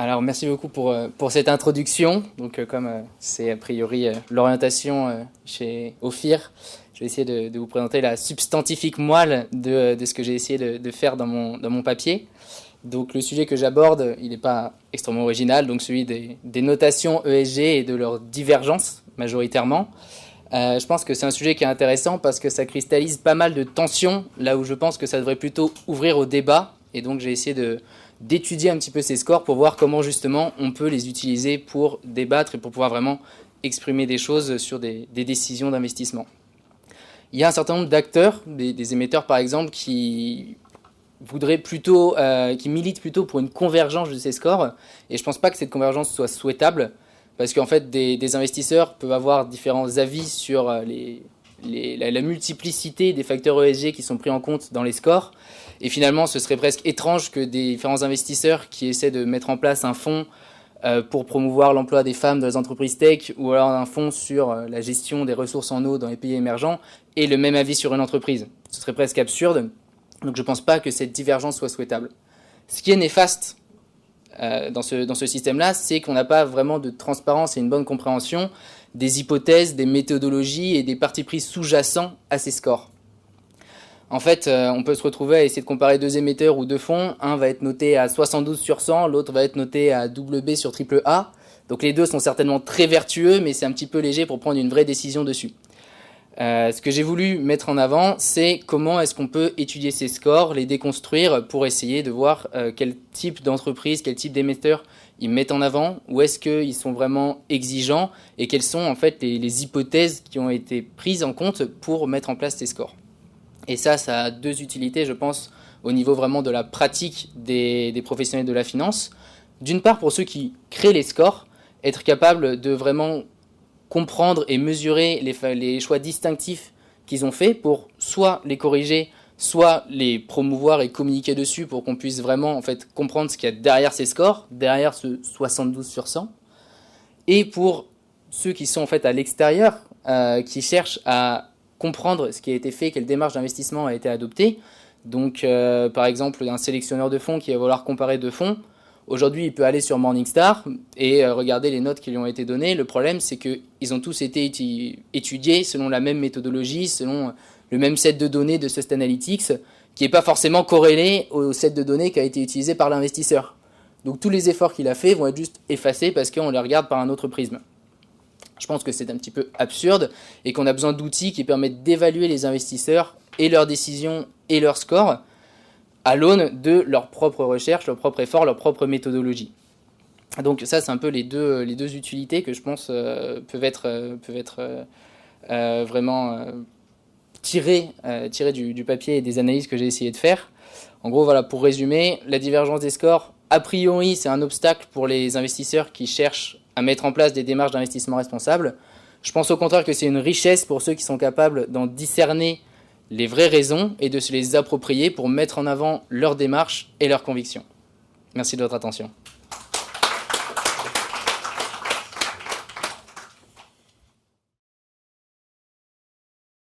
Alors, merci beaucoup pour cette introduction. Donc, comme c'est a priori l'orientation chez Ophir, je vais essayer de vous présenter la substantifique moelle de ce que j'ai essayé de faire dans mon papier. Donc, le sujet que j'aborde, il n'est pas extrêmement original, donc celui des notations ESG et de leur divergence, majoritairement. Je pense que c'est un sujet qui est intéressant parce que ça cristallise pas mal de tensions, là où je pense que ça devrait plutôt ouvrir au débat. Et donc, j'ai essayé d'étudier un petit peu ces scores pour voir comment justement on peut les utiliser pour débattre et pour pouvoir vraiment exprimer des choses sur des décisions d'investissement. Il y a un certain nombre d'acteurs, des émetteurs par exemple, qui militent plutôt pour une convergence de ces scores, et je ne pense pas que cette convergence soit souhaitable, parce qu'en fait des investisseurs peuvent avoir différents avis sur la multiplicité des facteurs ESG qui sont pris en compte dans les scores. Et finalement, ce serait presque étrange que des différents investisseurs qui essaient de mettre en place un fonds pour promouvoir l'emploi des femmes dans les entreprises tech, ou alors un fonds sur la gestion des ressources en eau dans les pays émergents, aient le même avis sur une entreprise. Ce serait presque absurde. Donc je ne pense pas que cette divergence soit souhaitable. Ce qui est néfaste dans ce système-là, c'est qu'on n'a pas vraiment de transparence et une bonne compréhension des hypothèses, des méthodologies et des partis pris sous-jacents à ces scores. En fait, on peut se retrouver à essayer de comparer deux émetteurs ou deux fonds. Un va être noté à 72 sur 100, l'autre va être noté à double B sur triple A. Donc les deux sont certainement très vertueux, mais c'est un petit peu léger pour prendre une vraie décision dessus. Ce que j'ai voulu mettre en avant, c'est comment est-ce qu'on peut étudier ces scores, les déconstruire pour essayer de voir quel type d'entreprise, quel type d'émetteurs ils mettent en avant, où est-ce qu'ils sont vraiment exigeants et quelles sont en fait les hypothèses qui ont été prises en compte pour mettre en place ces scores. Et ça a deux utilités, je pense, au niveau vraiment de la pratique des professionnels de la finance. D'une part, pour ceux qui créent les scores, être capable de vraiment comprendre et mesurer les choix distinctifs qu'ils ont faits pour soit les corriger, soit les promouvoir et communiquer dessus pour qu'on puisse vraiment en fait comprendre ce qu'il y a derrière ces scores, derrière ce 72 sur 100. Et pour ceux qui sont en fait à l'extérieur, qui cherchent à comprendre ce qui a été fait, quelle démarche d'investissement a été adoptée. Donc, par exemple, un sélectionneur de fonds qui va vouloir comparer deux fonds. Aujourd'hui, il peut aller sur Morningstar et regarder les notes qui lui ont été données. Le problème, c'est qu'ils ont tous été étudiés selon la même méthodologie, selon le même set de données de Sustainalytics, qui n'est pas forcément corrélé au set de données qui a été utilisé par l'investisseur. Donc, tous les efforts qu'il a faits vont être juste effacés parce qu'on les regarde par un autre prisme. Je pense que c'est un petit peu absurde et qu'on a besoin d'outils qui permettent d'évaluer les investisseurs et leurs décisions et leurs scores à l'aune de leur propre recherche, leur propre effort, leur propre méthodologie. Donc ça, c'est un peu les deux utilités que je pense peuvent être vraiment tirées du papier et des analyses que j'ai essayé de faire. En gros, voilà, pour résumer, la divergence des scores, a priori, c'est un obstacle pour les investisseurs qui cherchent à mettre en place des démarches d'investissement responsables. Je pense au contraire que c'est une richesse pour ceux qui sont capables d'en discerner les vraies raisons et de se les approprier pour mettre en avant leurs démarches et leurs convictions. Merci de votre attention.